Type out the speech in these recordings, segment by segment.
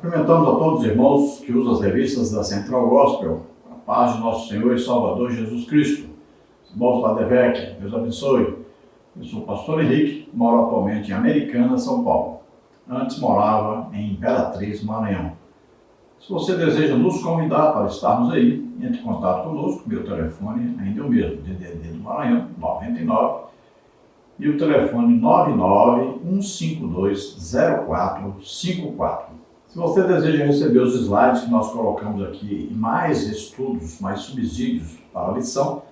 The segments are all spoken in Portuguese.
Cumprimentamos a todos os irmãos que usam as revistas da Central Gospel. A paz de nosso Senhor e Salvador Jesus Cristo. Irmãos Ladevec, Deus abençoe. Eu sou o pastor Henrique, moro atualmente em Americana, São Paulo. Antes morava em Imperatriz, Maranhão. Se você deseja nos convidar para estarmos aí, entre em contato conosco. Meu telefone ainda é o mesmo, DDD do Maranhão, 99, e o telefone 991520454. Se você deseja receber os slides que nós colocamos aqui e mais estudos, mais subsídios para a lição,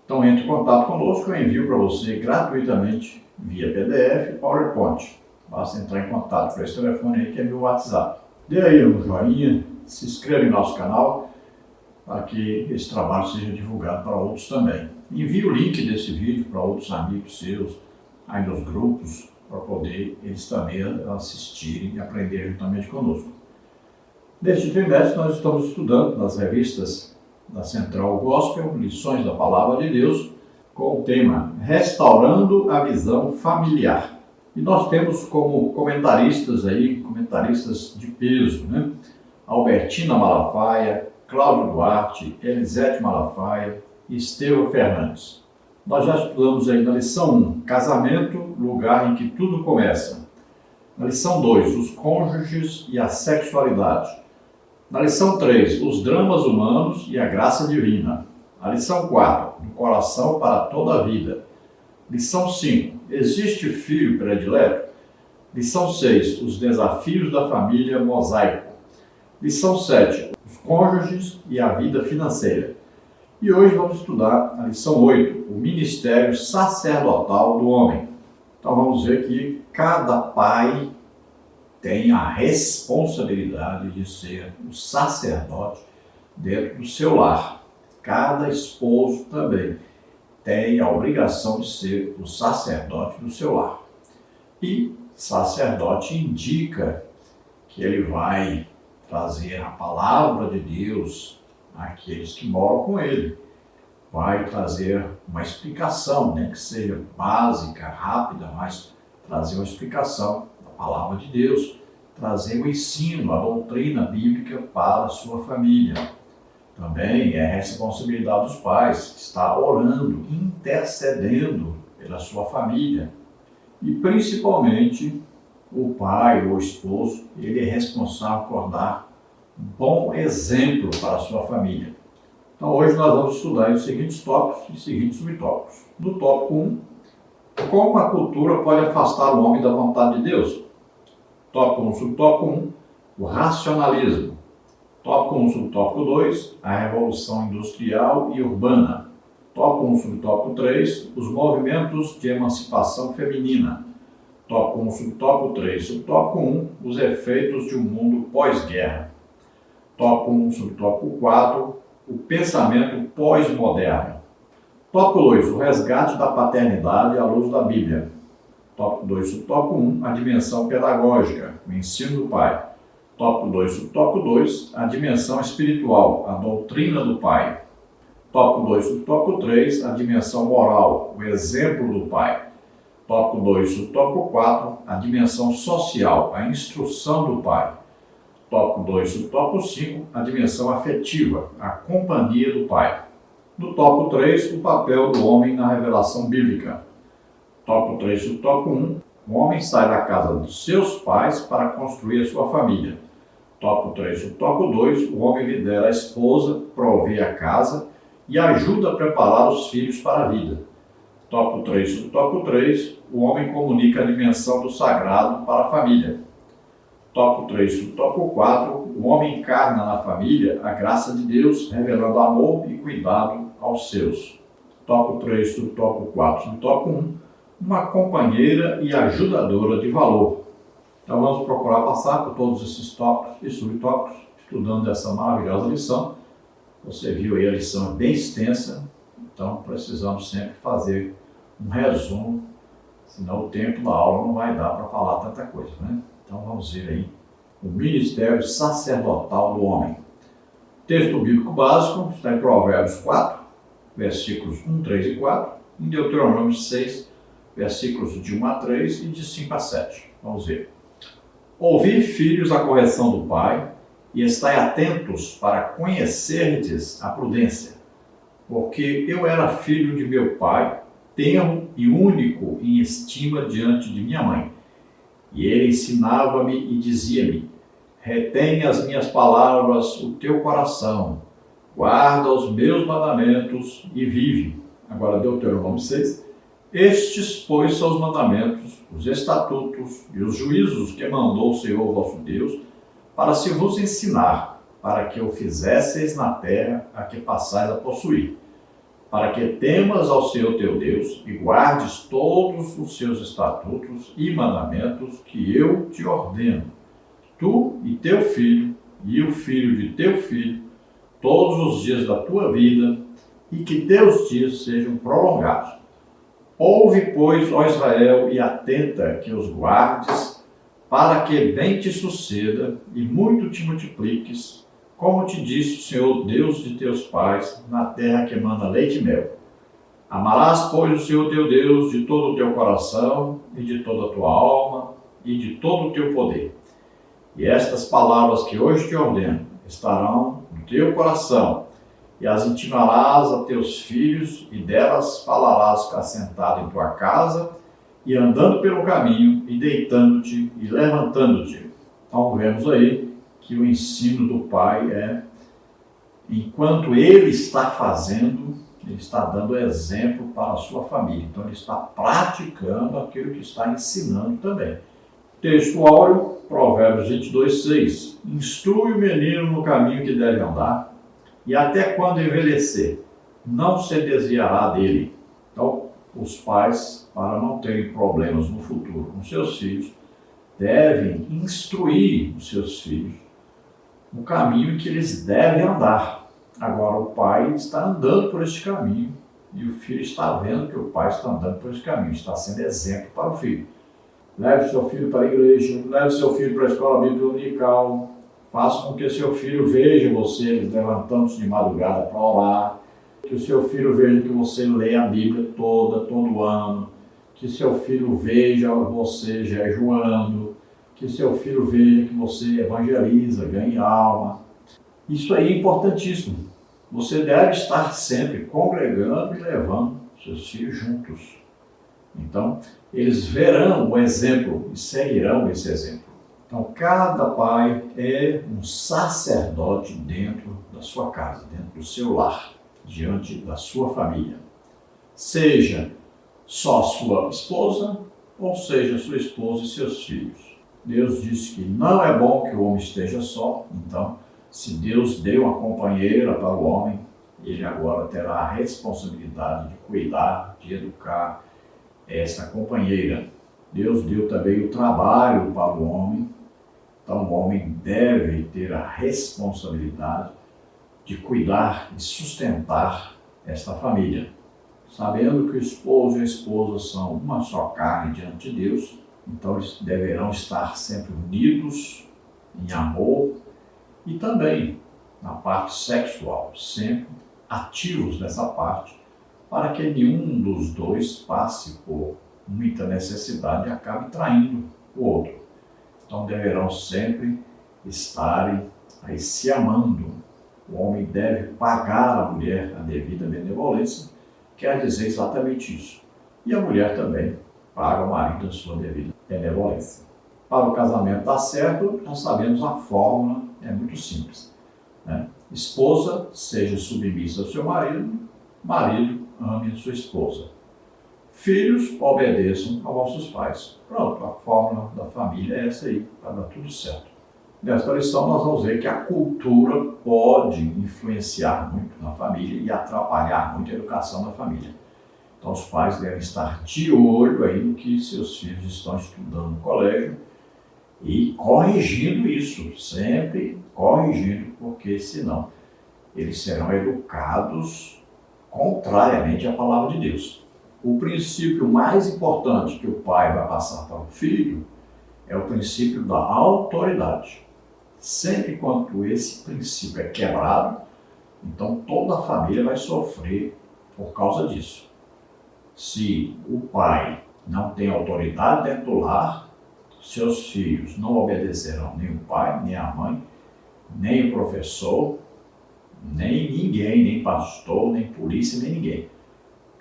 então entre em contato conosco, eu envio para você gratuitamente via PDF e PowerPoint. Basta entrar em contato com esse telefone aí que é meu WhatsApp. Dê aí um joinha, se inscreva em nosso canal para que esse trabalho seja divulgado para outros também. Envie o link desse vídeo para outros amigos seus, aí nos grupos, para poder eles também assistirem e aprender juntamente conosco. Neste trimestre nós estamos estudando nas revistas da Central Gospel, lições da Palavra de Deus, com o tema Restaurando a Visão Familiar. E nós temos como comentaristas de peso, Albertina Malafaia, Cláudio Duarte, Elisete Malafaia e Estevão Fernandes. Nós já estudamos aí na lição 1, casamento, lugar em que tudo começa. Na lição 2, os cônjuges e a sexualidade. Na lição 3, os dramas humanos e a graça divina. Na lição 4, do coração para toda a vida. Lição 5, existe filho predileto? Lição 6, os desafios da família mosaico. Lição 7, os cônjuges e a vida financeira. E hoje vamos estudar a lição 8, o ministério sacerdotal do homem. Então vamos ver que cada pai tem a responsabilidade de ser o sacerdote dentro do seu lar. Cada esposo também tem a obrigação de ser o sacerdote do seu lar. E sacerdote indica que ele vai trazer a palavra de Deus àqueles que moram com ele. Vai trazer uma explicação, que seja básica, rápida, mas trazer uma explicação da palavra de Deus, trazer o ensino, a doutrina bíblica para a sua família. Também é responsabilidade dos pais, estar orando, intercedendo pela sua família. E principalmente o pai ou o esposo, ele é responsável por dar um bom exemplo para a sua família. Então hoje nós vamos estudar os seguintes tópicos e seguintes subtópicos. No tópico 1, como a cultura pode afastar o homem da vontade de Deus? Tópico 1, subtópico 1, o racionalismo. Tópico 1, subtópico 2, a revolução industrial e urbana. Tópico 1, subtópico 3, os movimentos de emancipação feminina. Tópico 1, subtópico 3, subtópico 1, os efeitos de um mundo pós-guerra. Tópico 1, subtópico 4, o pensamento pós-moderno. Tópico 2, o resgate da paternidade à luz da Bíblia. Tópico 2, subtópico 1, a dimensão pedagógica, o ensino do pai. Tópico 2, subtópico 2, a dimensão espiritual, a doutrina do pai. Tópico 2, subtópico 3, a dimensão moral, o exemplo do pai. Tópico 2, subtópico 4, a dimensão social, a instrução do pai. Tópico 2, subtópico 5, a dimensão afetiva, a companhia do pai. No tópico 3, o papel do homem na revelação bíblica. Tópico 3, subtópico 1, o homem sai da casa dos seus pais para construir a sua família. Tópico 3, subtópico 2, o homem lidera a esposa, provê a casa e ajuda a preparar os filhos para a vida. Tópico 3, subtópico 3, o homem comunica a dimensão do sagrado para a família. Tópico 3, subtópico 4, o homem encarna na família a graça de Deus, revelando amor e cuidado aos seus. Tópico 3, subtópico 4, subtópico 1, uma companheira e ajudadora de valor. Então vamos procurar passar por todos esses tópicos e subtópicos, estudando essa maravilhosa lição. Você viu aí, a lição é bem extensa, então precisamos sempre fazer um resumo, senão o tempo da aula não vai dar para falar tanta coisa, Então vamos ver aí o ministério sacerdotal do homem. Texto bíblico básico está em Provérbios 4, versículos 1, 3 e 4, em Deuteronômio 6, versículos de 1 a 3 e de 5 a 7. Vamos ver. Ouvi, filhos, a correção do pai, e estai atentos para conhecerdes a prudência. Porque eu era filho de meu pai, tenro e único em estima diante de minha mãe. E ele ensinava-me e dizia-me: retém as minhas palavras o teu coração, guarda os meus mandamentos e vive. Agora Deuteronômio 6. Estes, pois, são os mandamentos, os estatutos e os juízos que mandou o Senhor vosso Deus, para se vos ensinar, para que o fizesseis na terra a que passais a possuir, para que temas ao Senhor teu Deus e guardes todos os seus estatutos e mandamentos que eu te ordeno, tu e teu filho, e o filho de teu filho, todos os dias da tua vida, e que teus dias sejam prolongados. Ouve, pois, ó Israel, e atenta que os guardes, para que bem te suceda e muito te multipliques, como te disse o Senhor Deus de teus pais, na terra que emana leite e mel. Amarás, pois, o Senhor teu Deus de todo o teu coração, e de toda a tua alma, e de todo o teu poder. E estas palavras que hoje te ordeno estarão no teu coração, e as intimarás a teus filhos, e delas falarás assentado em tua casa, e andando pelo caminho, e deitando-te, e levantando-te. Então vemos aí que o ensino do pai é, enquanto ele está fazendo, ele está dando exemplo para a sua família. Então ele está praticando aquilo que está ensinando também. Texto áureo, Provérbios 22, 6. Instrui o menino no caminho que deve andar, e até quando envelhecer, não se desviará dele. Então, os pais, para não terem problemas no futuro com seus filhos, devem instruir os seus filhos no caminho que eles devem andar. Agora, o pai está andando por este caminho, e o filho está vendo que o pai está andando por esse caminho, está sendo exemplo para o filho. Leve seu filho para a igreja, leve seu filho para a escola bíblica dominical, faça com que seu filho veja você levantando-se de madrugada para orar, que o seu filho veja que você lê a Bíblia toda, todo ano, que seu filho veja você jejuando, que seu filho veja que você evangeliza, ganha alma. Isso aí é importantíssimo. Você deve estar sempre congregando e levando seus filhos juntos. Então, eles verão o exemplo e seguirão esse exemplo. Então, cada pai é um sacerdote dentro da sua casa, dentro do seu lar, diante da sua família. Seja só sua esposa, ou seja sua esposa e seus filhos. Deus disse que não é bom que o homem esteja só, então, se Deus deu uma companheira para o homem, ele agora terá a responsabilidade de cuidar, de educar essa companheira. Deus deu também o trabalho para o homem, então o homem deve ter a responsabilidade de cuidar e sustentar esta família. Sabendo que o esposo e a esposa são uma só carne diante de Deus, então eles deverão estar sempre unidos em amor e também na parte sexual, sempre ativos nessa parte, para que nenhum dos dois passe por muita necessidade e acabe traindo o outro. Então deverão sempre estarem aí se amando. O homem deve pagar à mulher a devida benevolência, quer dizer exatamente isso. E a mulher também paga ao marido a sua devida benevolência. Para o casamento dar certo, já sabemos a fórmula, é muito simples, né? Esposa, seja submissa ao seu marido, marido, ame a sua esposa. Filhos, obedeçam aos vossos pais. Pronto, a fórmula da família é essa aí, para dar tudo certo. Nesta lição nós vamos ver que a cultura pode influenciar muito na família e atrapalhar muito a educação da família. Então os pais devem estar de olho aí no que seus filhos estão estudando no colégio e corrigindo isso, sempre corrigindo, porque senão eles serão educados contrariamente à palavra de Deus. O princípio mais importante que o pai vai passar para o filho é o princípio da autoridade. Sempre quando esse princípio é quebrado, então toda a família vai sofrer por causa disso. Se o pai não tem autoridade dentro do lar, seus filhos não obedecerão nem o pai, nem a mãe, nem o professor, nem ninguém, nem pastor, nem polícia, nem ninguém.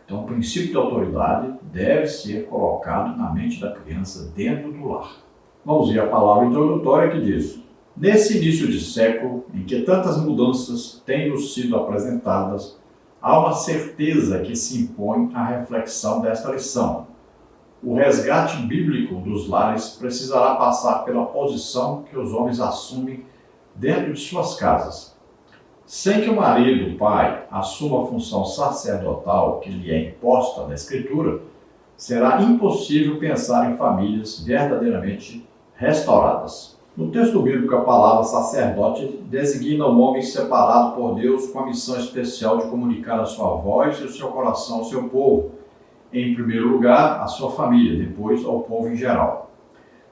Então, o princípio de autoridade deve ser colocado na mente da criança dentro do lar. Vamos ver a palavra introdutória que diz: nesse início de século, em que tantas mudanças têm nos sido apresentadas, há uma certeza que se impõe à reflexão desta lição. O resgate bíblico dos lares precisará passar pela posição que os homens assumem dentro de suas casas. Sem que o marido, o pai, assuma a função sacerdotal que lhe é imposta na Escritura, será impossível pensar em famílias verdadeiramente restauradas. No texto bíblico, a palavra sacerdote designa um homem separado por Deus com a missão especial de comunicar a sua voz e o seu coração ao seu povo. Em primeiro lugar, à sua família, depois ao povo em geral.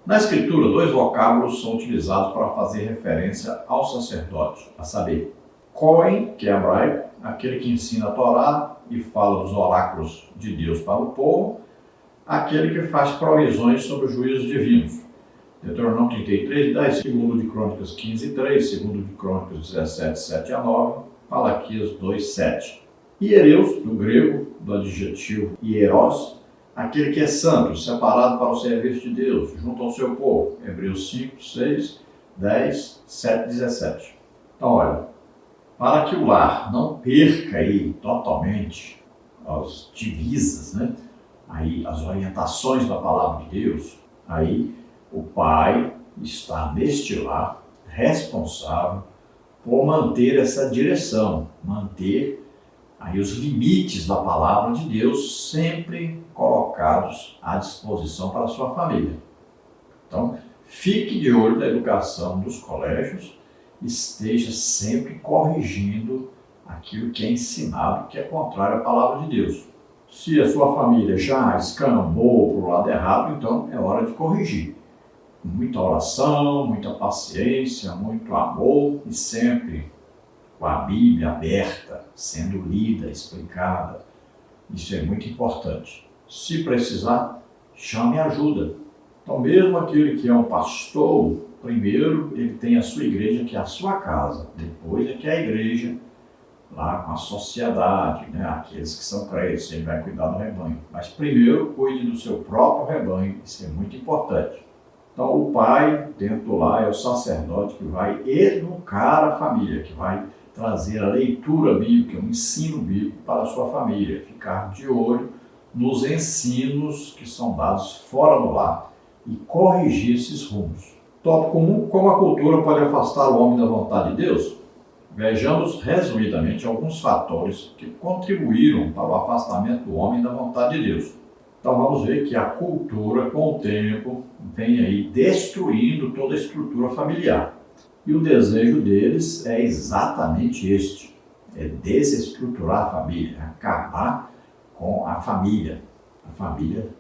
Na Escritura, dois vocábulos são utilizados para fazer referência ao sacerdote, a saber, Cohen, que é hebraico, aquele que ensina a Torá e fala dos oráculos de Deus para o povo, aquele que faz provisões sobre os juízos divinos. Deuteronômio 33, 10, 2 de Crônicas 15, 3, 2 de Crônicas 17, 7 a 9, Malaquias 2, 7. Hiereus, do grego, do adjetivo hieros, aquele que é santo, separado para o serviço de Deus, junto ao seu povo. Hebreus 5, 6, 10, 7, 17. Então, olha, para que o lar não perca aí totalmente as divisas, né? Aí, as orientações da palavra de Deus, aí o pai está neste lar responsável por manter essa direção, manter aí os limites da palavra de Deus sempre colocados à disposição para a sua família. Então, fique de olho na educação dos colégios, esteja sempre corrigindo aquilo que é ensinado, que é contrário à palavra de Deus. Se a sua família já escambou para o lado errado, então é hora de corrigir. Muita oração, muita paciência, muito amor e sempre com a Bíblia aberta, sendo lida, explicada. Isso é muito importante. Se precisar, chame ajuda. Então, mesmo aquele que é um pastor, primeiro ele tem a sua igreja, que é a sua casa. Depois é que é a igreja, lá com a sociedade, né? Aqueles que são crentes, ele vai cuidar do rebanho. Mas primeiro, cuide do seu próprio rebanho, isso é muito importante. Então, o pai, dentro do lar, é o sacerdote que vai educar a família, que vai trazer a leitura bíblica, o ensino bíblico para a sua família, ficar de olho nos ensinos que são dados fora do lar e corrigir esses rumos. Tópico 1. Como a cultura pode afastar o homem da vontade de Deus? Vejamos resumidamente alguns fatores que contribuíram para o afastamento do homem da vontade de Deus. Então vamos ver que a cultura, com o tempo, vem aí destruindo toda a estrutura familiar. E o desejo deles é exatamente este, é desestruturar a família, acabar com a família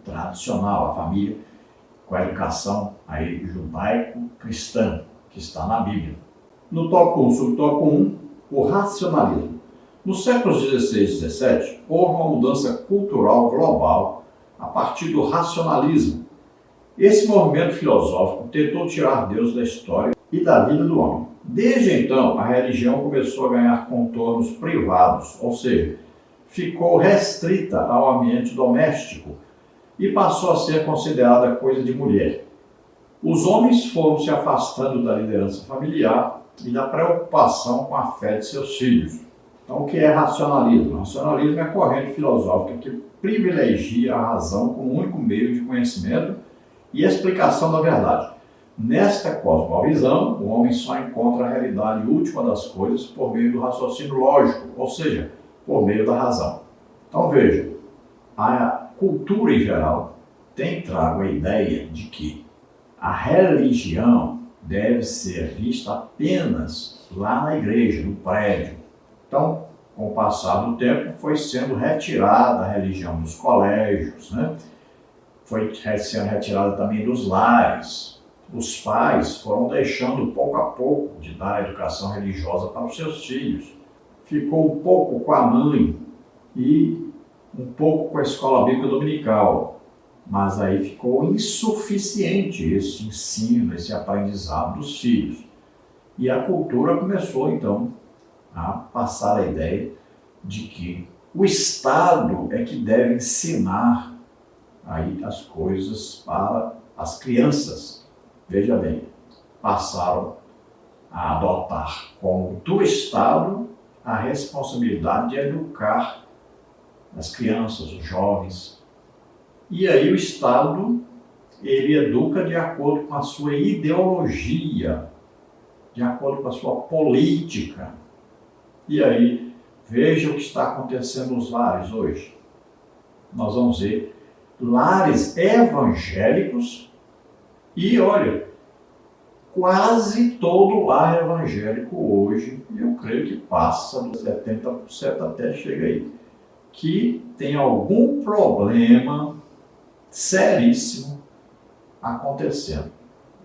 tradicional, a família com a educação aí judaico-cristã, que está na Bíblia. No tópico 1, subtópico 1, o racionalismo. Nos séculos 16 e 17, houve uma mudança cultural global a partir do racionalismo. Esse movimento filosófico tentou tirar Deus da história e da vida do homem. Desde então, a religião começou a ganhar contornos privados, ou seja, ficou restrita ao ambiente doméstico e passou a ser considerada coisa de mulher. Os homens foram se afastando da liderança familiar e da preocupação com a fé de seus filhos. Então, o que é racionalismo? O racionalismo é a corrente filosófica que privilegia a razão como único meio de conhecimento e explicação da verdade. Nesta cosmovisão, o homem só encontra a realidade última das coisas por meio do raciocínio lógico, ou seja, por meio da razão. Então veja, a cultura em geral tem trago a ideia de que a religião deve ser vista apenas lá na igreja, no prédio. Então, com o passar do tempo, foi sendo retirada a religião dos colégios, né? Foi sendo retirada também dos lares. Os pais foram deixando pouco a pouco de dar a educação religiosa para os seus filhos. Ficou um pouco com a mãe e um pouco com a escola bíblica dominical. Mas aí ficou insuficiente esse ensino, esse aprendizado dos filhos. E a cultura começou, então, a passar a ideia de que o Estado é que deve ensinar aí as coisas para as crianças. Veja bem, passaram a adotar como do Estado a responsabilidade de educar as crianças, os jovens. E aí o Estado, ele educa de acordo com a sua ideologia, de acordo com a sua política. E aí, veja o que está acontecendo nos lares hoje. Nós vamos ver lares evangélicos e, olha, quase todo lar evangélico hoje, eu creio que passa dos 70% até chega aí, que tem algum problema seríssimo acontecendo.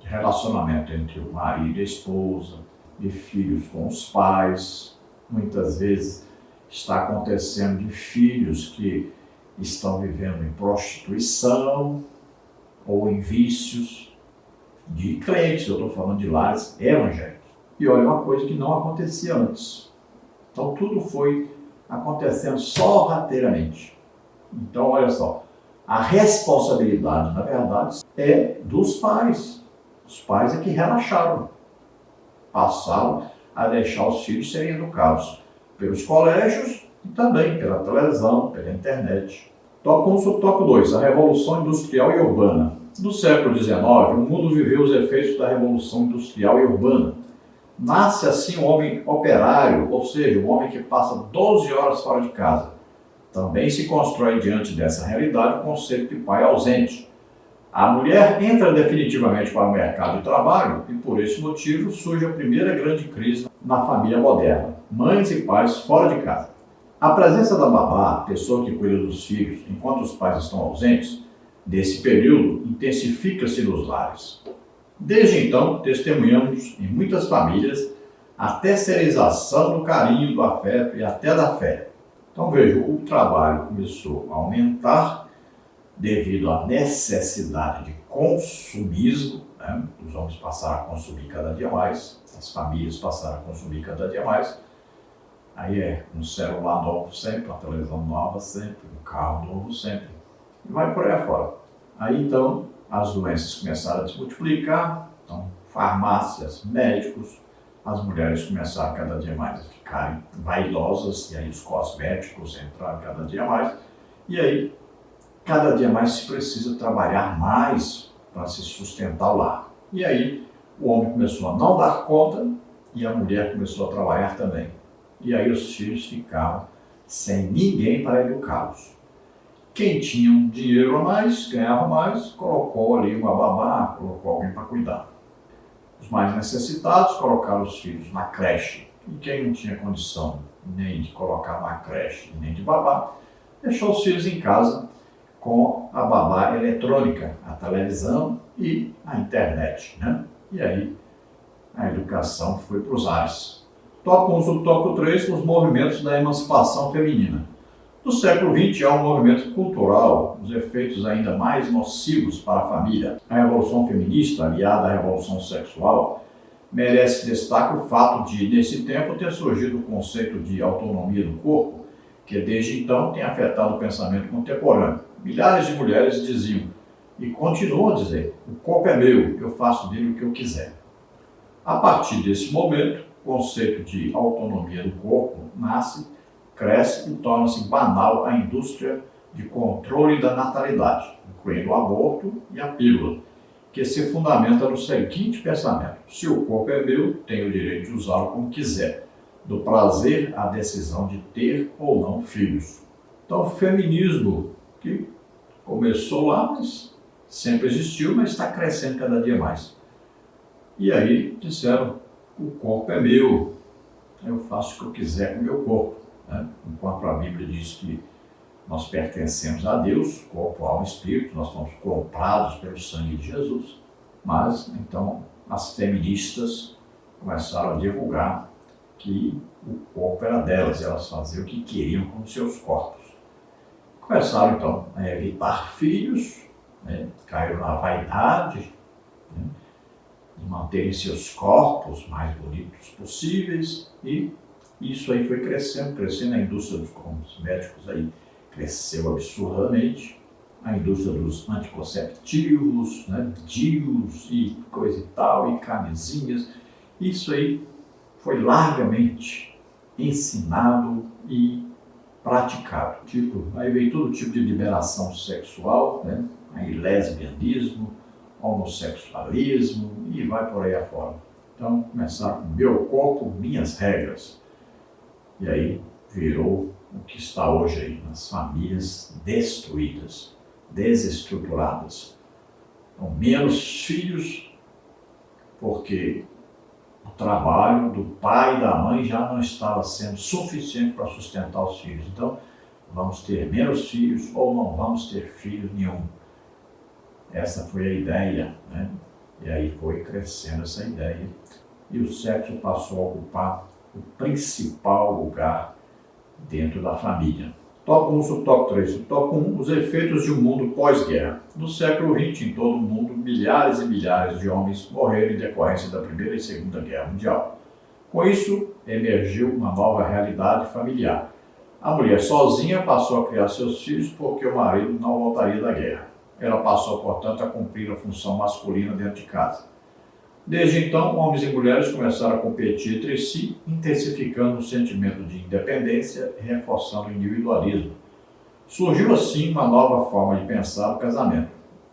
De relacionamento entre o marido e a esposa, de filhos com os pais, muitas vezes está acontecendo de filhos que estão vivendo em prostituição ou em vícios, de crentes, eu estou falando de lares evangélicos. E olha, uma coisa que não acontecia antes. Então tudo foi acontecendo sorrateiramente. Então olha só, a responsabilidade, na verdade, é dos pais. Os pais é que relaxaram, passaram a deixar os filhos serem educados pelos colégios e também pela televisão, pela internet. Tópico 2, a Revolução Industrial e Urbana. No século XIX, o mundo viveu os efeitos da Revolução Industrial e Urbana. Nasce assim um homem operário, ou seja, um homem que passa 12 horas fora de casa. Também se constrói diante dessa realidade o conceito de pai ausente. A mulher entra definitivamente para o mercado de trabalho e, por esse motivo, surge a primeira grande crise na família moderna. Mães e pais fora de casa. A presença da babá, pessoa que cuida dos filhos, enquanto os pais estão ausentes, desse período intensifica-se nos lares. Desde então, testemunhamos em muitas famílias a terceirização do carinho, do afeto e até da fé. Então veja, o trabalho começou a aumentar devido à necessidade de consumismo, né? Os homens passaram a consumir cada dia mais, as famílias passaram a consumir cada dia mais. Aí é um celular novo sempre, uma televisão nova sempre, um carro novo sempre, e vai por aí afora. Aí então as doenças começaram a se multiplicar, então farmácias, médicos, as mulheres começaram cada dia mais a ficarem vaidosas, e aí os cosméticos entraram cada dia mais, e aí cada dia mais se precisa trabalhar mais para se sustentar o lar. E aí o homem começou a não dar conta e a mulher começou a trabalhar também. E aí os filhos ficavam sem ninguém para educá-los. Quem tinha um dinheiro a mais, ganhava mais, colocou ali uma babá, colocou alguém para cuidar. Os mais necessitados colocaram os filhos na creche. E quem não tinha condição nem de colocar na creche, nem de babá, deixou os filhos em casa com a babá eletrônica, a televisão e a internet, né? E aí a educação foi para os ares. Tópico 3, os movimentos da emancipação feminina. No século XX há um movimento cultural, os efeitos ainda mais nocivos para a família. A Revolução Feminista, aliada à Revolução Sexual, merece destaque o fato de, nesse tempo, ter surgido o conceito de autonomia do corpo, que desde então tem afetado o pensamento contemporâneo. Milhares de mulheres diziam, e continuam a dizer, o corpo é meu, eu faço dele o que eu quiser. A partir desse momento, o conceito de autonomia do corpo nasce, cresce e torna-se banal a indústria de controle da natalidade, incluindo o aborto e a pílula, que se fundamenta no seguinte pensamento: se o corpo é meu, tenho o direito de usá-lo como quiser, do prazer à decisão de ter ou não filhos. Então, o feminismo, que começou lá, mas sempre existiu, mas está crescendo cada dia mais. E aí disseram, o corpo é meu, eu faço o que eu quiser com o meu corpo, né? Enquanto a Bíblia diz que nós pertencemos a Deus, corpo, alma e espírito, nós fomos comprados pelo sangue de Jesus. Mas, então, as feministas começaram a divulgar que o corpo era delas, elas faziam o que queriam com seus corpos. Começaram, então, a evitar filhos, né? Caíram na vaidade, né? De manterem seus corpos mais bonitos possíveis, e isso aí foi crescendo a indústria dos cosméticos aí cresceu absurdamente, a indústria dos anticonceptivos, né, DIUs e coisa e tal, e camisinhas, isso aí foi largamente ensinado e praticado. Aí veio todo tipo de liberação sexual, né, aí lesbianismo, homossexualismo e vai por aí afora. Então começaram com meu corpo, minhas regras. E aí virou o que está hoje aí, nas famílias destruídas, desestruturadas. Então, menos filhos, porque o trabalho do pai e da mãe já não estava sendo suficiente para sustentar os filhos. Então, vamos ter menos filhos ou não vamos ter filhos nenhum. Essa foi a ideia, né? E aí foi crescendo essa ideia. E o sexo passou a ocupar o principal lugar dentro da família. Tópico 1 sobre tópico 3. Tópico 1, os efeitos de um mundo pós-guerra. No século XX, em todo o mundo, milhares e milhares de homens morreram em decorrência da Primeira e Segunda Guerra Mundial. Com isso, emergiu uma nova realidade familiar. A mulher sozinha passou a criar seus filhos porque o marido não voltaria da guerra. Ela passou, portanto, a cumprir a função masculina dentro de casa. Desde então, homens e mulheres começaram a competir entre si, intensificando o sentimento de independência e reforçando o individualismo. Surgiu assim uma nova forma de pensar o casamento,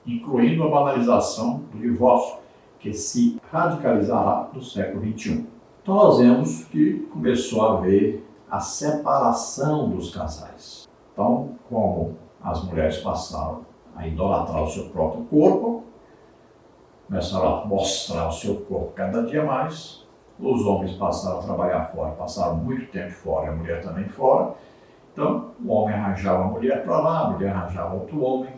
incluindo a banalização do divórcio, que se radicalizará no século XXI. Então nós vemos que começou a haver a separação dos casais. Então, como as mulheres passaram a idolatrar o seu próprio corpo, começaram a mostrar o seu corpo cada dia mais, os homens passaram a trabalhar fora, passaram muito tempo fora, a mulher também fora. Então, o homem arranjava a mulher para lá, a mulher arranjava outro homem,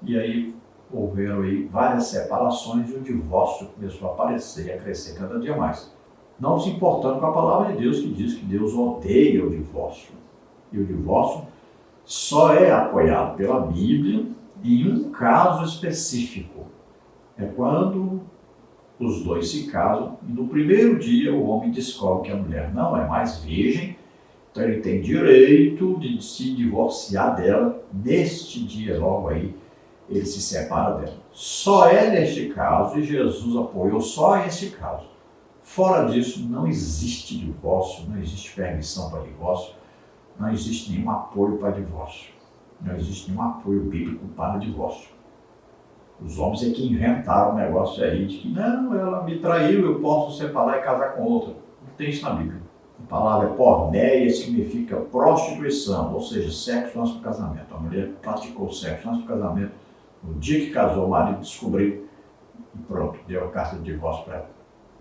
e aí houveram aí várias separações e o divórcio começou a aparecer e a crescer cada dia mais. Não se importando com a palavra de Deus, que diz que Deus odeia o divórcio. E o divórcio só é apoiado pela Bíblia em um caso específico. É quando os dois se casam e no primeiro dia o homem descobre que a mulher não é mais virgem, então ele tem direito de se divorciar dela. Neste dia, logo aí, ele se separa dela. Só é neste caso, e Jesus apoiou só esse caso. Fora disso, não existe divórcio, não existe permissão para divórcio, não existe nenhum apoio para divórcio, não existe nenhum apoio bíblico para divórcio. Os homens é que inventaram o negócio aí de que não, ela me traiu, eu posso separar e casar com outra. Não tem isso na Bíblia. A palavra porneia significa prostituição, ou seja, sexo antes do casamento. A mulher praticou sexo antes do casamento. No dia que casou, o marido descobriu e pronto, deu a carta de divórcio para ela.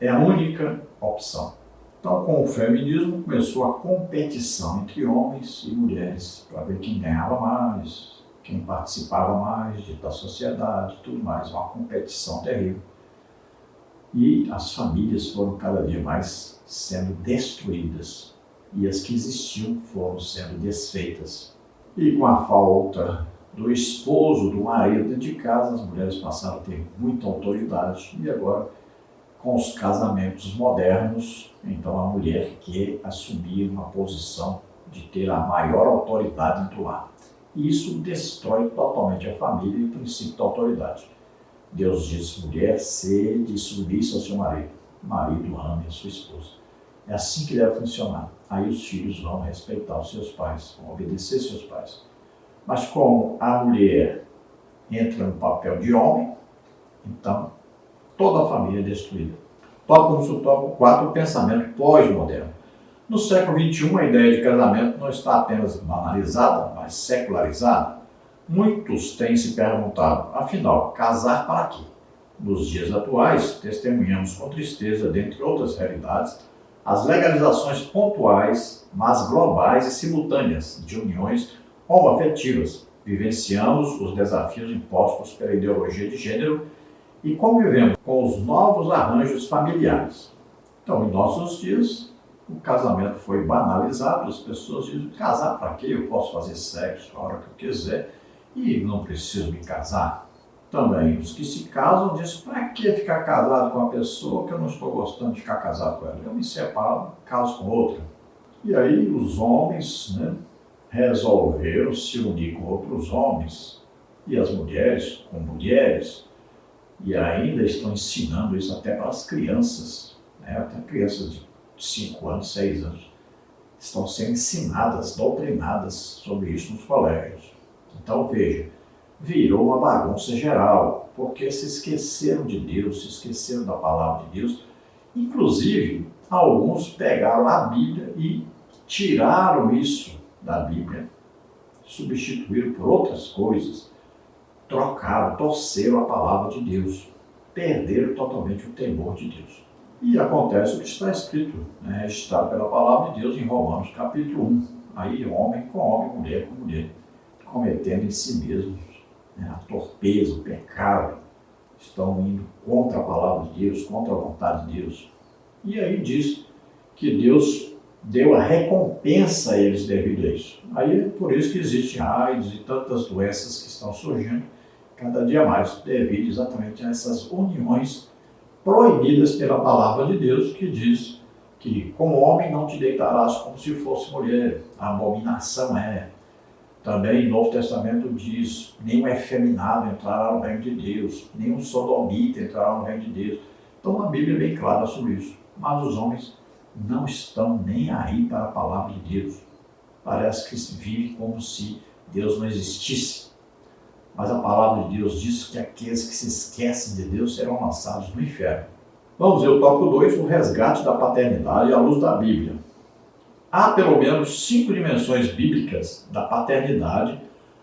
É a única opção. Então, com o feminismo, começou a competição entre homens e mulheres para ver quem ganhava mais, quem participava mais da sociedade, tudo mais, uma competição terrível. E as famílias foram cada dia mais sendo destruídas, e as que existiam foram sendo desfeitas. E com a falta do esposo, do marido dentro de casa, as mulheres passaram a ter muita autoridade, e agora, com os casamentos modernos, então a mulher quer assumir uma posição de ter a maior autoridade dentro do lar. E isso destrói totalmente a família e o princípio da autoridade. Deus diz, mulher, sede submissa ao seu marido. Marido, ame a sua esposa. É assim que deve funcionar. Aí os filhos vão respeitar os seus pais, vão obedecer seus pais. Mas como a mulher entra no papel de homem, então toda a família é destruída. Tópico 4, o pensamento pós-moderno. No século XXI, a ideia de casamento não está apenas banalizada, mas secularizada. Muitos têm se perguntado, afinal, casar para quê? Nos dias atuais, testemunhamos com tristeza, dentre outras realidades, as legalizações pontuais, mas globais e simultâneas de uniões homoafetivas. Vivenciamos os desafios impostos pela ideologia de gênero e convivemos com os novos arranjos familiares. Então, em nossos dias, o casamento foi banalizado, as pessoas dizem, casar para quê? Eu posso fazer sexo a hora que eu quiser e não preciso me casar. também os que se casam dizem, para que ficar casado com uma pessoa que eu não estou gostando de ficar casado com ela? Eu me separo, caso com outra. E aí os homens, né, resolveram se unir com outros homens e as mulheres com mulheres e ainda estão ensinando isso até para as crianças, né, até crianças de 5 anos, 6 anos, estão sendo ensinadas, doutrinadas sobre isso nos colégios. Então veja, virou uma bagunça geral, porque se esqueceram de Deus, se esqueceram da palavra de Deus. Inclusive, alguns pegaram a Bíblia e tiraram isso da Bíblia, substituíram por outras coisas, trocaram, torceram a palavra de Deus, perderam totalmente o temor de Deus. E acontece o que está escrito, né, registrado pela palavra de Deus em Romanos capítulo 1. Aí homem com homem, mulher com mulher, cometendo em si mesmos, né, a torpeza, o pecado, estão indo contra a palavra de Deus, contra a vontade de Deus. E aí diz que Deus deu a recompensa a eles devido a isso. Aí é por isso que existe AIDS e tantas doenças que estão surgindo cada dia mais, devido exatamente a essas uniões proibidas pela palavra de Deus, que diz que como homem não te deitarás como se fosse mulher, a abominação é. Também no Novo Testamento diz, nenhum efeminado entrará no reino de Deus, nenhum sodomita entrará no reino de Deus. Então a Bíblia é bem clara sobre isso, mas os homens não estão nem aí para a palavra de Deus. Parece que se vive como se Deus não existisse. Mas a palavra de Deus diz que aqueles que se esquecem de Deus serão lançados no inferno. Vamos ver o tópico 2, o resgate da paternidade à luz da Bíblia. Há pelo menos 5 dimensões bíblicas da paternidade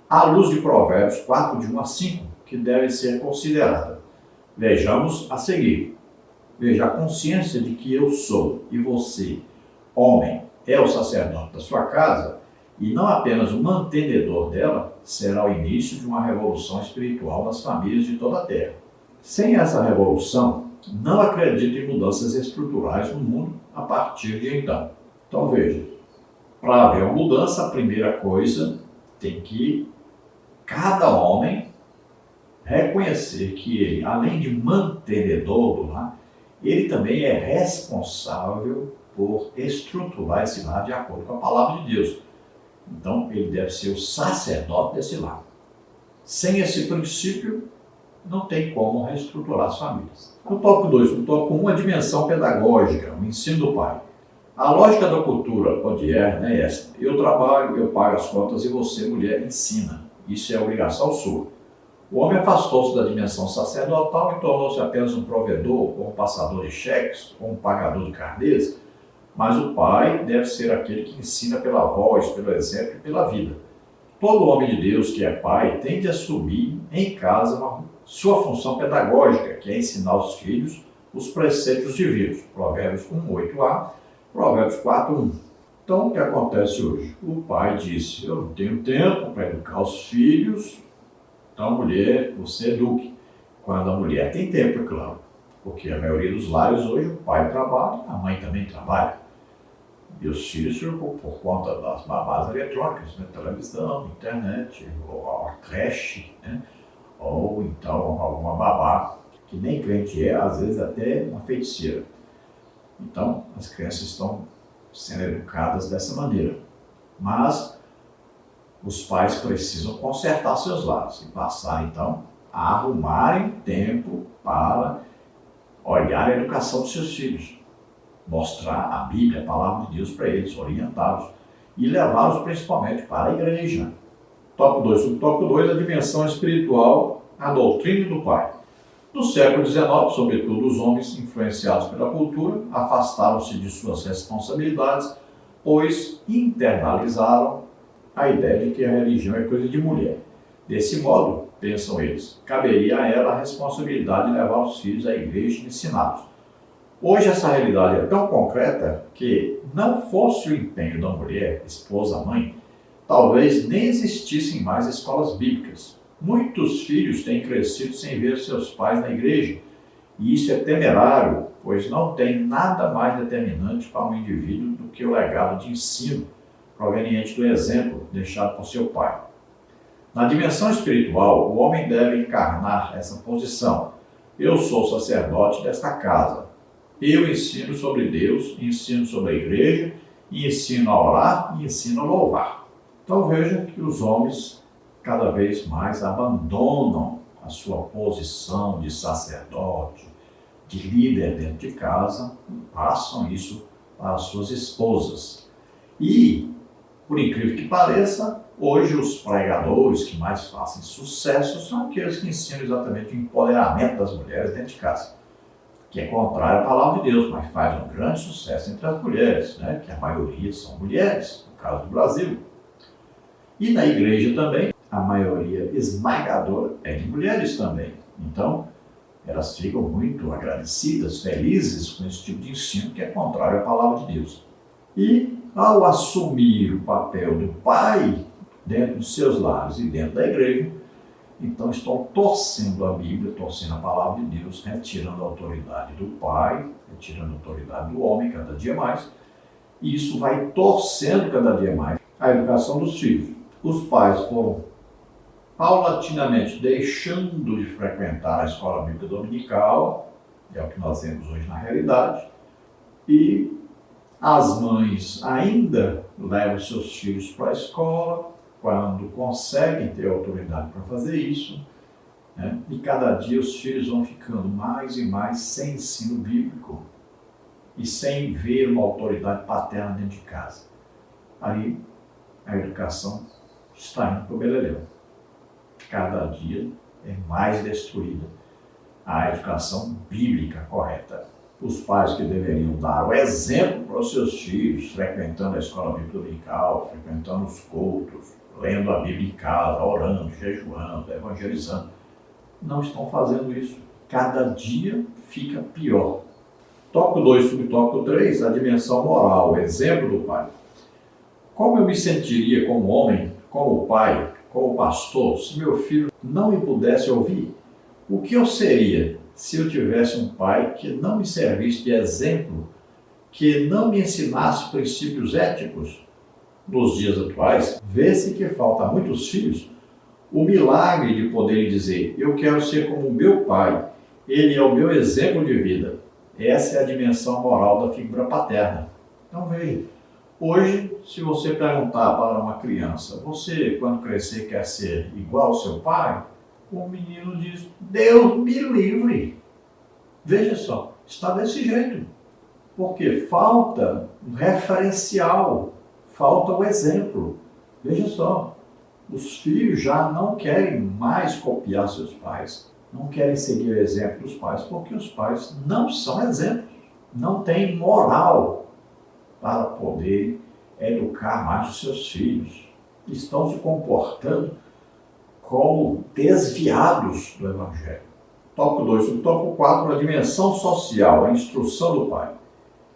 à luz de Provérbios 4, de 1 a 5, que devem ser consideradas. Vejamos a seguir. Veja, a consciência de que eu sou e você, homem, é o sacerdote da sua casa e não apenas o mantenedor dela, será o início de uma revolução espiritual nas famílias de toda a terra. Sem essa revolução, não acredito em mudanças estruturais no mundo a partir de então. Então veja, para haver uma mudança, a primeira coisa tem que cada homem reconhecer que ele, além de mantenedor do lar, ele também é responsável por estruturar esse lar de acordo com a palavra de Deus. Então, ele deve ser o sacerdote desse lar. Sem esse princípio, não tem como reestruturar as famílias. No tópico 2, no tópico 1, a dimensão pedagógica, o ensino do pai. A lógica da cultura odierna é esta. Eu trabalho, eu pago as contas e você, mulher, ensina. Isso é obrigação sua. O homem afastou-se da dimensão sacerdotal e tornou-se apenas um provedor, ou um passador de cheques, ou um pagador de carneiros, mas o pai deve ser aquele que ensina pela voz, pelo exemplo e pela vida. Todo homem de Deus que é pai tem de assumir em casa sua função pedagógica, que é ensinar aos filhos os preceitos divinos. Provérbios 1:8a, Provérbios 4:1. Então, o que acontece hoje? O pai disse, eu não tenho tempo para educar os filhos, então, mulher, você eduque. Quando a mulher tem tempo, é claro. Porque a maioria dos lares hoje, o pai trabalha, a mãe também trabalha. E os filhos, por conta das babás eletrônicas, né? Televisão, internet, ou a creche, né? Ou então alguma babá, que nem crente é, às vezes até uma feiticeira. Então, as crianças estão sendo educadas dessa maneira. Mas os pais precisam consertar seus lares e passar, então, a arrumarem tempo para olhar a educação dos seus filhos, mostrar a Bíblia, a palavra de Deus para eles, orientá-los e levá-los principalmente para a igreja. Tópico 2. O tópico 2 é a dimensão espiritual, a doutrina do pai. No século XIX, sobretudo os homens influenciados pela cultura, afastaram-se de suas responsabilidades, pois internalizaram a ideia de que a religião é coisa de mulher. Desse modo, pensam eles, caberia a ela a responsabilidade de levar os filhos à igreja e ensiná-los. Hoje essa realidade é tão concreta que, não fosse o empenho da mulher, esposa, mãe, talvez nem existissem mais escolas bíblicas. Muitos filhos têm crescido sem ver seus pais na igreja, e isso é temerário, pois não tem nada mais determinante para um indivíduo do que o legado de ensino proveniente do exemplo deixado por seu pai. Na dimensão espiritual, o homem deve encarnar essa posição. Eu sou sacerdote desta casa. Eu ensino sobre Deus, ensino sobre a igreja, e ensino a orar e ensino a louvar. Então veja que os homens cada vez mais abandonam a sua posição de sacerdote, de líder dentro de casa, e passam isso para as suas esposas. E, por incrível que pareça, hoje os pregadores que mais fazem sucesso são aqueles que ensinam exatamente o empoderamento das mulheres dentro de casa, que é contrário à palavra de Deus, mas faz um grande sucesso entre as mulheres, né? Que a maioria são mulheres, no caso do Brasil. E na igreja também, a maioria esmagadora é de mulheres também. Então, elas ficam muito agradecidas, felizes com esse tipo de ensino que é contrário à palavra de Deus. E, ao assumir o papel do pai dentro dos seus lares e dentro da igreja, então estão torcendo a Bíblia, torcendo a palavra de Deus, retirando a autoridade do pai, retirando a autoridade do homem cada dia mais, e isso vai torcendo cada dia mais a educação dos filhos. Os pais foram paulatinamente deixando de frequentar a escola bíblica dominical, é o que nós vemos hoje na realidade, e as mães ainda levam seus filhos para a escola, quando conseguem ter autoridade para fazer isso, né? E cada dia os filhos vão ficando mais e mais sem ensino bíblico e sem ver uma autoridade paterna dentro de casa. Aí a educação está indo para o beleléu. Cada dia é mais destruída a educação bíblica correta. Os pais que deveriam dar o exemplo para os seus filhos, frequentando a escola bíblica dominical, frequentando os cultos, lendo a Bíblia em casa, orando, jejuando, evangelizando, não estão fazendo isso. Cada dia fica pior. Tópico 2, subtópico 3, a dimensão moral, o exemplo do pai. Como eu me sentiria como homem, como pai, como pastor, se meu filho não me pudesse ouvir? O que eu seria se eu tivesse um pai que não me servisse de exemplo, que não me ensinasse princípios éticos? Nos dias atuais, vê-se que falta a muitos filhos o milagre de poderem dizer: eu quero ser como o meu pai, ele é o meu exemplo de vida. Essa é a dimensão moral da figura paterna. Então veja, hoje, se você perguntar para uma criança: você, quando crescer, quer ser igual ao seu pai? O menino diz: Deus me livre. Veja só, está desse jeito. Porque falta um referencial, falta o exemplo. Veja só, os filhos já não querem mais copiar seus pais, não querem seguir o exemplo dos pais, porque os pais não são exemplos, não têm moral para poder educar mais os seus filhos. Estão se comportando como desviados do Evangelho. Tópico 2, subtópico 4, a dimensão social, a instrução do pai.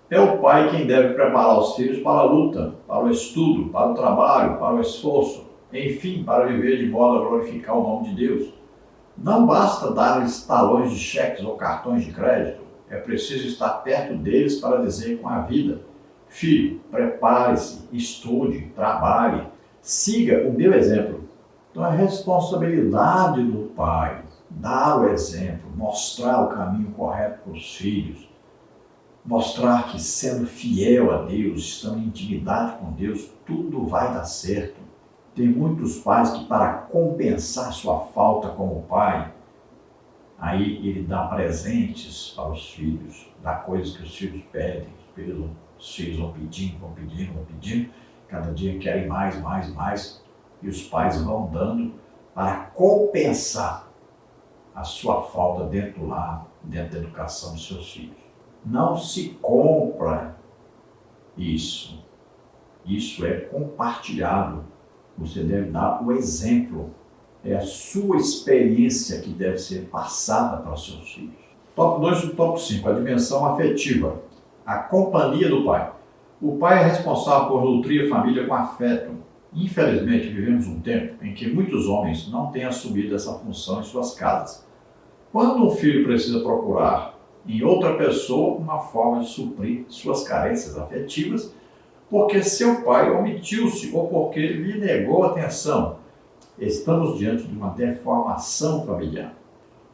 É o pai quem deve preparar os filhos para a luta, para o estudo, para o trabalho, para o esforço, enfim, para viver de modo a glorificar o nome de Deus. Não basta dar-lhes talões de cheques ou cartões de crédito, é preciso estar perto deles para dizer com a vida: filho, prepare-se, estude, trabalhe, siga o meu exemplo. Então é responsabilidade do pai dar o exemplo, mostrar o caminho correto para os filhos, mostrar que sendo fiel a Deus, estando em intimidade com Deus, tudo vai dar certo. Tem muitos pais que, para compensar sua falta como pai, aí ele dá presentes para os filhos, dá coisas que os filhos pedem, os filhos vão pedindo, cada dia querem mais, e os pais vão dando para compensar a sua falta dentro do lar, dentro da educação dos seus filhos. Não se compra isso. Isso é compartilhado. Você deve dar o exemplo. É a sua experiência que deve ser passada para os seus filhos. Tópico 2 e tópico 5, a dimensão afetiva. A companhia do pai. O pai é responsável por nutrir a família com afeto. Infelizmente, vivemos um tempo em que muitos homens não têm assumido essa função em suas casas. Quando um filho precisa procurar em outra pessoa uma forma de suprir suas carências afetivas, porque seu pai omitiu-se ou porque lhe negou atenção, Estamos diante de uma deformação familiar.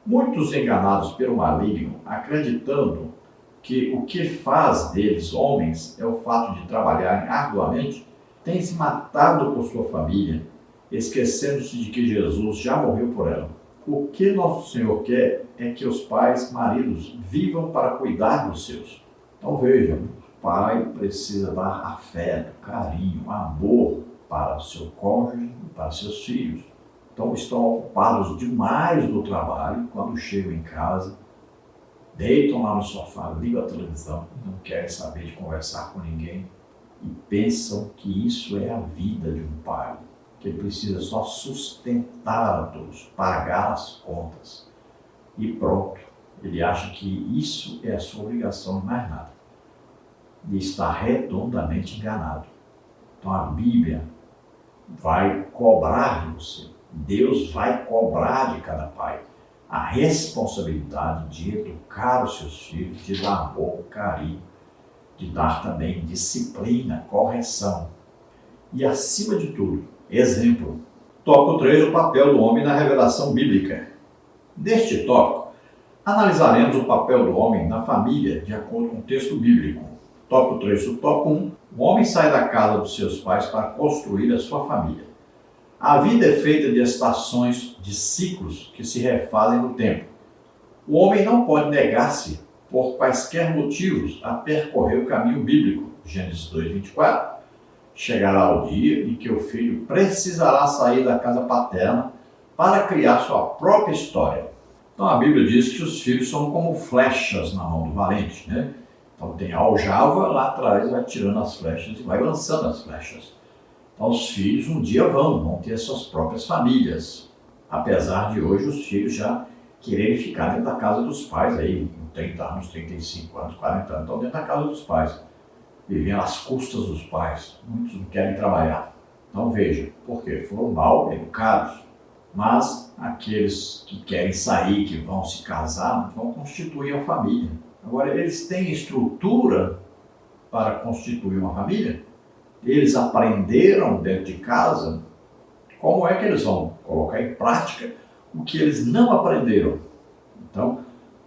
Muitos enganados pelo maligno, acreditando que o que faz deles homens é o fato de trabalharem arduamente, têm se matado por sua família, esquecendo-se de que Jesus já morreu por ela. O que nosso Senhor quer é que os pais, maridos, vivam para cuidar dos seus. Então vejam, o pai precisa dar afeto, carinho, amor para o seu cônjuge e para seus filhos. Então estão ocupados demais no trabalho, quando chegam em casa, deitam lá no sofá, ligam a televisão, não querem saber de conversar com ninguém e pensam que isso é a vida de um pai, que ele precisa só sustentar a todos, pagar as contas e pronto. Ele acha que isso é a sua obrigação e mais nada. E está redondamente enganado. Então a Bíblia vai cobrar de você. Deus vai cobrar de cada pai a responsabilidade de educar os seus filhos, de dar amor, carinho, de dar também disciplina, correção. E acima de tudo, exemplo. Tópico 3, o papel do homem na revelação bíblica. Neste tópico, analisaremos o papel do homem na família de acordo com o texto bíblico. Tópico 3, o tópico 1, o homem sai da casa dos seus pais para construir a sua família. A vida é feita de estações, de ciclos que se refazem no tempo. O homem não pode negar-se, por quaisquer motivos, a percorrer o caminho bíblico. Gênesis 2:24. Chegará o dia em que o filho precisará sair da casa paterna para criar sua própria história. Então a Bíblia diz que os filhos são como flechas na mão do valente, né? Então tem a aljava, lá atrás vai tirando as flechas e vai lançando as flechas. Então os filhos um dia vão ter suas próprias famílias. Apesar de hoje os filhos já quererem ficar dentro da casa dos pais, aí, com 30 anos, 35 anos, 40 anos, estão dentro da casa dos pais, vivendo às custas dos pais. Muitos não querem trabalhar. Então veja, por quê? Foram mal educados. Mas aqueles que querem sair, que vão se casar, vão constituir a família. Agora, eles têm estrutura para constituir uma família? Eles aprenderam dentro de casa? Como é que eles vão colocar em prática o que eles não aprenderam? Então,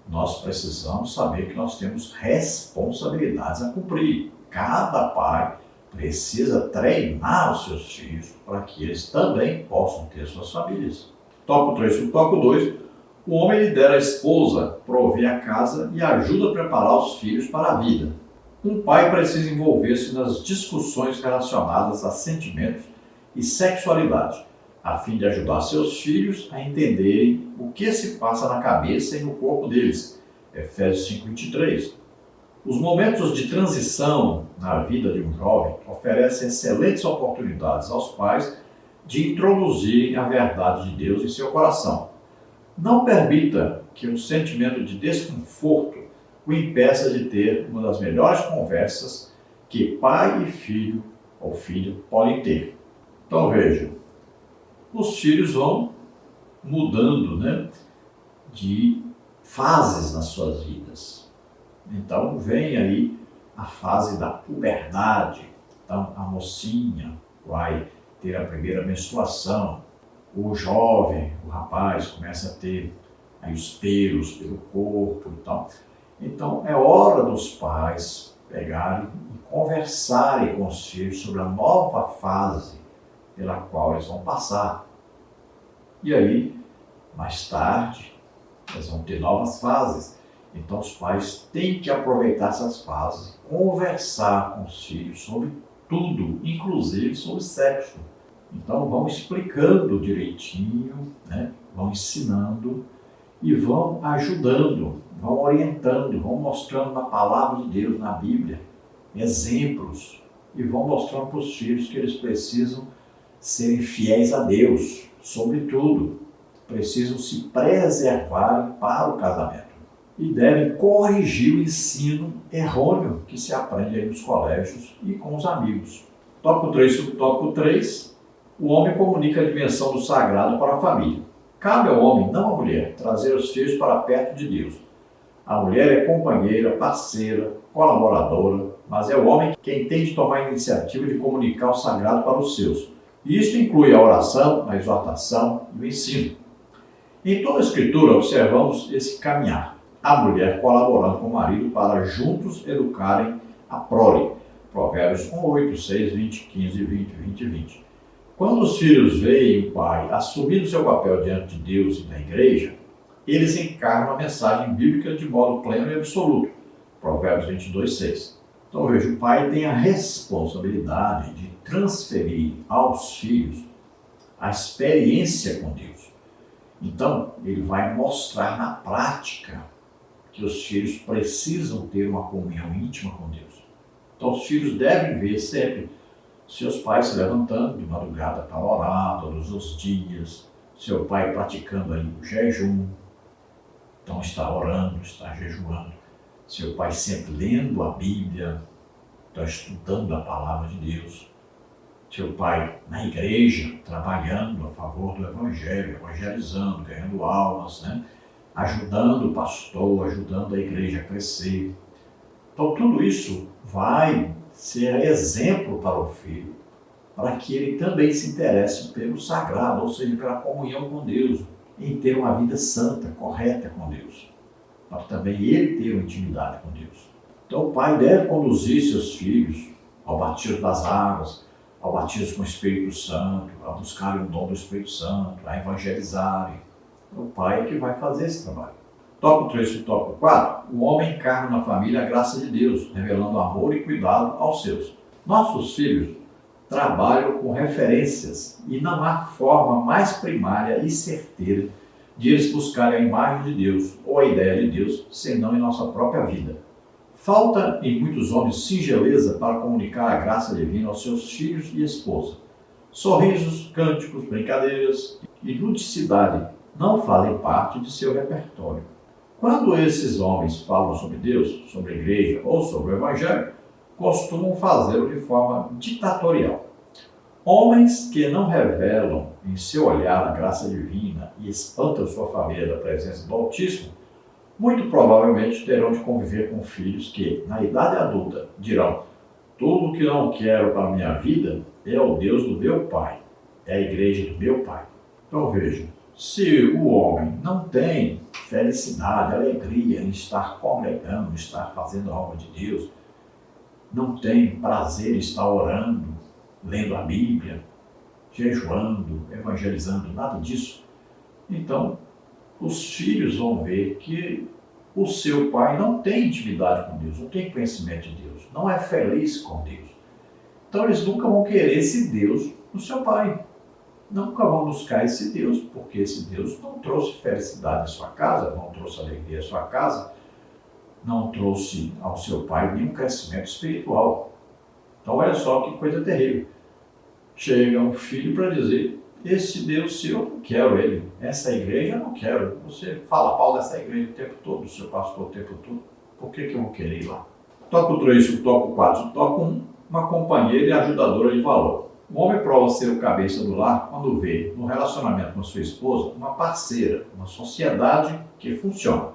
nós precisamos saber que nós temos responsabilidades a cumprir. Cada pai precisa treinar os seus filhos para que eles também possam ter suas famílias. Tópico 3. O tópico 2. O homem lidera a esposa, provê a casa e ajuda a preparar os filhos para a vida. Um pai precisa envolver-se nas discussões relacionadas a sentimentos e sexualidade, a fim de ajudar seus filhos a entenderem o que se passa na cabeça e no corpo deles. Efésios 5:23. Os momentos de transição na vida de um jovem oferecem excelentes oportunidades aos pais de introduzirem a verdade de Deus em seu coração. Não permita que um sentimento de desconforto o impeça de ter uma das melhores conversas que pai e filho ou filho podem ter. Então veja, os filhos vão mudando, de fases nas suas vidas. Então vem aí a fase da puberdade. Então a mocinha vai ter a primeira menstruação. O jovem, o rapaz, começa a ter aí os pelos pelo corpo e tal. Então é hora dos pais pegarem e conversarem com os filhos sobre a nova fase pela qual eles vão passar. E aí, mais tarde, eles vão ter novas fases. Então os pais têm que aproveitar essas fases, conversar com os filhos sobre tudo, inclusive sobre sexo. Então vão explicando direitinho, vão ensinando e vão ajudando, vão orientando, vão mostrando na palavra de Deus, na Bíblia, exemplos, e vão mostrando para os filhos que eles precisam serem fiéis a Deus, sobretudo, precisam se preservarem para o casamento e devem corrigir o ensino errôneo que se aprende aí nos colégios e com os amigos. Tópico 3, subtópico 3, o homem comunica a dimensão do sagrado para a família. Cabe ao homem, não à mulher, trazer os filhos para perto de Deus. A mulher é companheira, parceira, colaboradora, mas é o homem quem tem de tomar a iniciativa de comunicar o sagrado para os seus. E isso inclui a oração, a exortação e o ensino. Em toda a Escritura observamos esse caminhar. A mulher colaborando com o marido para juntos educarem a prole. Provérbios 1, 8, 6, 20, 15, 20, 20 e 20. Quando os filhos veem o pai assumindo seu papel diante de Deus e da igreja, eles encarnam a mensagem bíblica de modo pleno e absoluto. Provérbios 22, 6. Então veja, o pai tem a responsabilidade de transferir aos filhos a experiência com Deus. Então, ele vai mostrar na prática que os filhos precisam ter uma comunhão íntima com Deus. Então, os filhos devem ver sempre seus pais se levantando de madrugada para orar todos os dias, seu pai praticando aí o jejum, então está orando, está jejuando, seu pai sempre lendo a Bíblia, está estudando a palavra de Deus, seu pai na igreja, trabalhando a favor do Evangelho, evangelizando, ganhando almas, ajudando o pastor, ajudando a igreja a crescer. Então tudo isso vai ser exemplo para o filho, para que ele também se interesse pelo sagrado, ou seja, pela comunhão com Deus, em ter uma vida santa, correta com Deus, para também ele ter uma intimidade com Deus. Então o pai deve conduzir seus filhos ao batismo das águas, ao batismo com o Espírito Santo, a buscarem o dom do Espírito Santo, a evangelizarem. O pai é que vai fazer esse trabalho. Tópico 3 e tópico 4, o homem encarna na família a graça de Deus, revelando amor e cuidado aos seus. Nossos filhos trabalham com referências e não há forma mais primária e certeira de eles buscarem a imagem de Deus ou a ideia de Deus, senão em nossa própria vida. Falta em muitos homens singeleza para comunicar a graça divina aos seus filhos e esposa. Sorrisos, cânticos, brincadeiras e ludicidade não fazem parte de seu repertório. Quando esses homens falam sobre Deus, sobre a igreja ou sobre o Evangelho, costumam fazê-lo de forma ditatorial. Homens que não revelam em seu olhar a graça divina e espantam sua família da presença do Altíssimo, muito provavelmente terão de conviver com filhos que, na idade adulta, dirão: tudo o que não quero para a minha vida é o Deus do meu pai, é a igreja do meu pai. Então veja, se o homem não tem felicidade, alegria em estar congregando, em estar fazendo a obra de Deus, não tem prazer em estar orando, lendo a Bíblia, jejuando, evangelizando, nada disso, então os filhos vão ver que o seu pai não tem intimidade com Deus, não tem conhecimento de Deus, não é feliz com Deus. Então eles nunca vão querer esse Deus no seu pai. Nunca vão buscar esse Deus, porque esse Deus não trouxe felicidade à sua casa, não trouxe alegria à sua casa, não trouxe ao seu pai nenhum crescimento espiritual. Então olha só que coisa terrível. Chega um filho para dizer: esse Deus seu, eu não quero ele, essa igreja eu não quero. Você fala mal dessa igreja o tempo todo, do seu pastor o tempo todo, por que eu vou querer ir lá? Tópico 3, tópico 4, tópico 1, uma companheira e ajudadora de valor. O homem prova ser o cabeça do lar quando vê no relacionamento com sua esposa uma parceira, uma sociedade que funciona.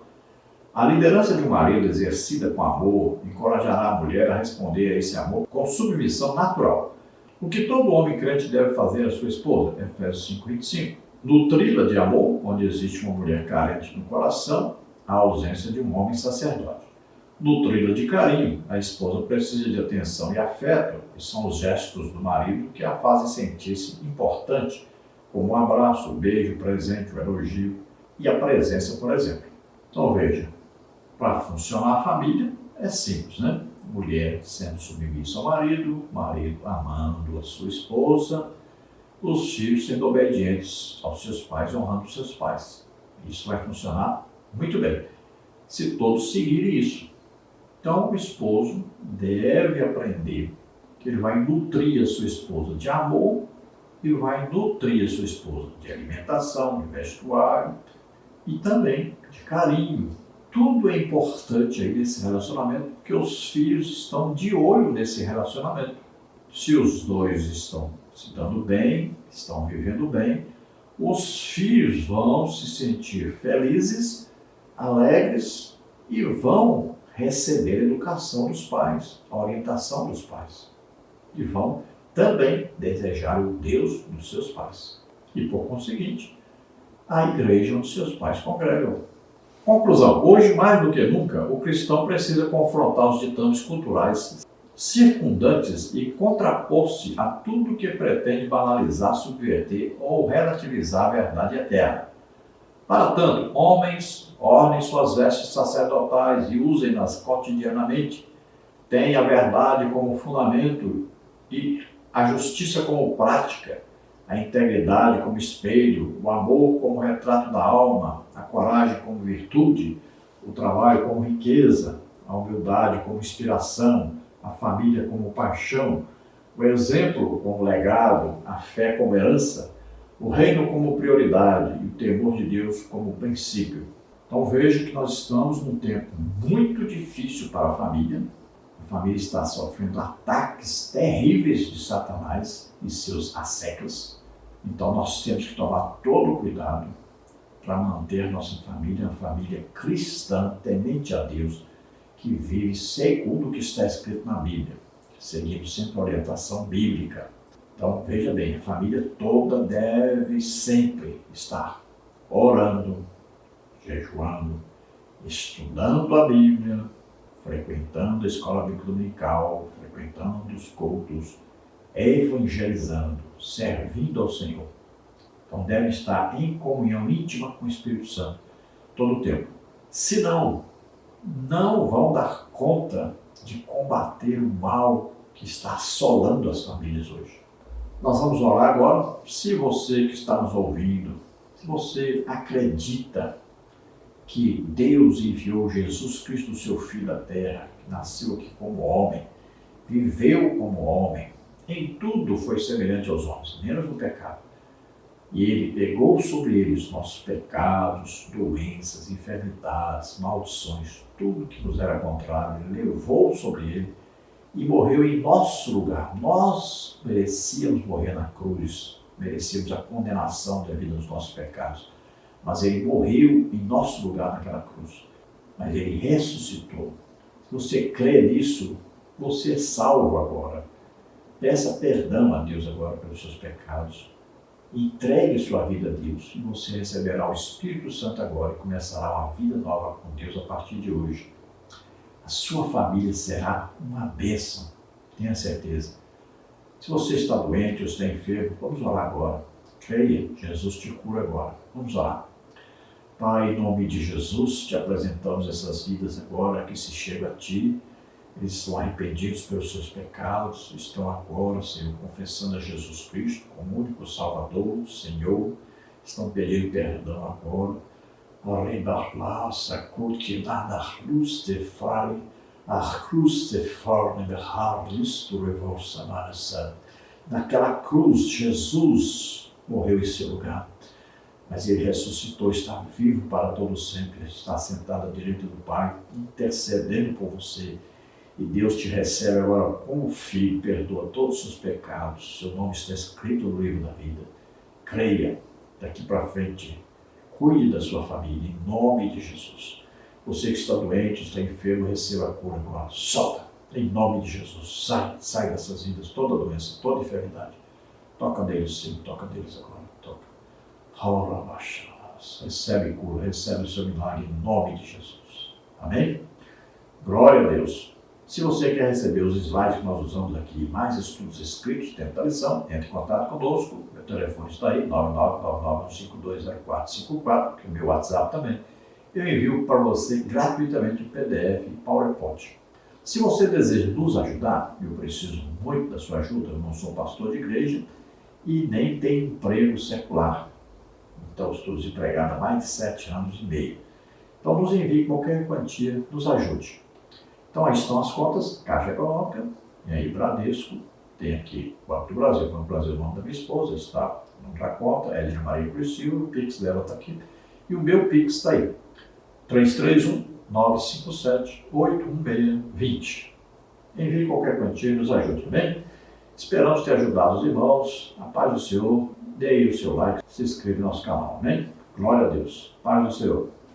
A liderança de um marido exercida com amor encorajará a mulher a responder a esse amor com submissão natural. O que todo homem crente deve fazer à sua esposa, Efésios 5:25. Nutri-la de amor, onde existe uma mulher carente no coração, a ausência de um homem sacerdote. Nutri-la de carinho, a esposa precisa de atenção e afeto, que são os gestos do marido que a fazem sentir-se importante, como um abraço, o beijo, o presente, o elogio e a presença, por exemplo. Então veja, para funcionar a família é simples, Mulher sendo submissa ao marido, marido amando a sua esposa, os filhos sendo obedientes aos seus pais, honrando os seus pais. Isso vai funcionar muito bem, se todos seguirem isso. Então o esposo deve aprender que ele vai nutrir a sua esposa de amor e vai nutrir a sua esposa de alimentação, de vestuário e também de carinho. Tudo é importante aí nesse relacionamento, porque os filhos estão de olho nesse relacionamento. Se os dois estão se dando bem, estão vivendo bem, os filhos vão se sentir felizes, alegres e vão receber a educação dos pais, a orientação dos pais. E vão também desejarem o Deus dos seus pais. E, por conseguinte, a igreja onde seus pais congregam. Conclusão: hoje, mais do que nunca, o cristão precisa confrontar os ditames culturais circundantes e contrapor-se a tudo que pretende banalizar, subverter ou relativizar a verdade eterna. Para tanto, homens, ornem suas vestes sacerdotais e usem-nas cotidianamente. Tenham a verdade como fundamento e a justiça como prática, a integridade como espelho, o amor como retrato da alma, a coragem como virtude, o trabalho como riqueza, a humildade como inspiração, a família como paixão, o exemplo como legado, a fé como herança, o reino como prioridade e o temor de Deus como princípio. Então veja que nós estamos num tempo muito difícil para a família. A família está sofrendo ataques terríveis de Satanás e seus assédios. Então nós temos que tomar todo o cuidado para manter nossa família uma família cristã, temente a Deus, que vive segundo o que está escrito na Bíblia, seguindo sempre a orientação bíblica. Então, veja bem, a família toda deve sempre estar orando, jejuando, estudando a Bíblia, frequentando a escola bíblica dominical, frequentando os cultos, evangelizando, servindo ao Senhor. Então, deve estar em comunhão íntima com o Espírito Santo todo o tempo. Senão, não vão dar conta de combater o mal que está assolando as famílias hoje. Nós vamos orar agora. Se você que está nos ouvindo, se você acredita que Deus enviou Jesus Cristo, seu Filho à Terra, que nasceu aqui como homem, viveu como homem, em tudo foi semelhante aos homens, menos no pecado. E ele pegou sobre ele os nossos pecados, doenças, enfermidades, maldições, tudo que nos era contrário, ele levou sobre ele e morreu em nosso lugar. Nós merecíamos morrer na cruz, merecíamos a condenação devido aos nossos pecados. Mas ele morreu em nosso lugar naquela cruz. Mas ele ressuscitou. Se você crê nisso, você é salvo agora. Peça perdão a Deus agora pelos seus pecados. Entregue sua vida a Deus e você receberá o Espírito Santo agora e começará uma vida nova com Deus a partir de hoje. A sua família será uma bênção, tenha certeza. Se você está doente ou está enfermo, vamos orar agora. Creia, Jesus te cura agora. Vamos orar. Pai, em nome de Jesus, te apresentamos essas vidas agora que se chegam a Ti. Eles estão arrependidos pelos seus pecados, estão agora, Senhor, confessando a Jesus Cristo como único Salvador, Senhor. Estão pedindo perdão agora. Naquela cruz, Jesus morreu em seu lugar, mas ele ressuscitou, está vivo para todo sempre, está sentado à direita do Pai, intercedendo por você. E Deus te recebe agora como filho, perdoa todos os seus pecados, seu nome está escrito no livro da vida. Creia, daqui para frente, cuide da sua família, em nome de Jesus. Você que está doente, está enfermo, receba a cura agora. Solta, em nome de Jesus. Sai dessas vidas, toda doença, toda enfermidade. Toca neles, sim, toca neles agora. Toca. Recebe cura, recebe o seu milagre, em nome de Jesus. Amém? Glória a Deus. Se você quer receber os slides que nós usamos aqui, mais estudos escritos dentro da lição, entre em contato conosco. Meu telefone está aí, 99951520454, que é o meu WhatsApp também. Eu envio para você gratuitamente o PDF e PowerPoint. Se você deseja nos ajudar, eu preciso muito da sua ajuda, eu não sou pastor de igreja e nem tenho emprego secular. Então, estou desempregado há mais de 7 anos e meio. Então, nos envie qualquer quantia, nos ajude. Então, aí estão as contas, Caixa Econômica, e aí Bradesco, tem aqui o Banco do Brasil, o Banco do Brasil é o nome da minha esposa, está no nome da conta, Edna Maria Priscila, o Pix dela está aqui, e o meu Pix está aí, 331-957-816-20. Envie qualquer quantia e nos ajude, tá bem? Esperamos ter ajudado os irmãos, a paz do Senhor, dê aí o seu like, se inscreva no nosso canal, amém? Glória a Deus, paz do Senhor.